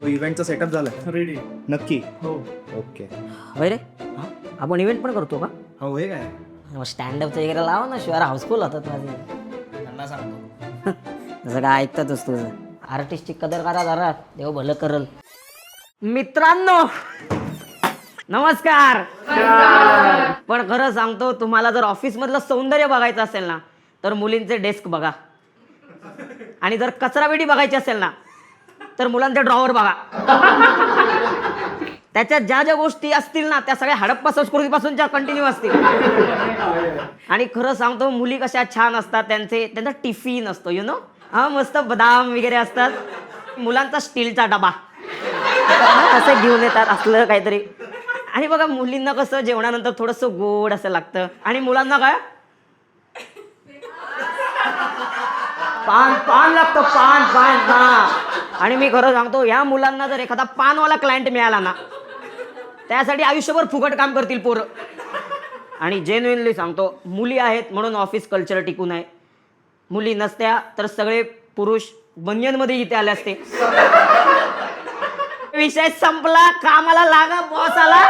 इव्हेंटचा setup झाला ready नक्की हो. ओके होय रे आपण इव्हेंट पण करतो का हो हे काय मग स्टँडअपचं वगैरे लावा ना शिवाय हाऊसफुल होतात माझे त्यांना सांगतो जसं काय ऐकतातच तुझं आर्टिस्टची कदर करा जरा देव भलं करल. मित्रांनो नमस्कार. पण खरं सांगतो तुम्हाला जर ऑफिस मधलं सौंदर्य बघायचं असेल ना तर मुलींचे डेस्क बघा आणि जर कचरापेटी बघायची असेल ना तर मुलांचे ड्रॉवर बघा. त्याच्यात ज्या ज्या गोष्टी असतील ना त्या सगळ्या हडप्पा संस्कृतीपासूनच्या कंटिन्यू असतील. आणि खरं सांगतो मुली कशा छान असतात त्यांचा टिफिन असतो यु नो हा मस्त बदाम वगैरे असतात. मुलांचा स्टीलचा डबा असं घेऊन येतात असलं काहीतरी. आणि बघा मुलींना कसं जेवणानंतर थोडंसं गोड असं लागतं आणि मुलांना काय पान पान लागतं पान पान हा. आणि मी खरं सांगतो या मुलांना जर एखादा पानवाला क्लायंट मिळाला ना त्यासाठी आयुष्यभर फुकट काम करतील पोरं. आणि जेन्युइनली सांगतो मुली आहेत म्हणून ऑफिस कल्चर टिकून आहे. मुली नसत्या तर सगळे पुरुष बनियनमध्ये इथे आले असते. विषय संपला. कामाला लागा बॉस आला.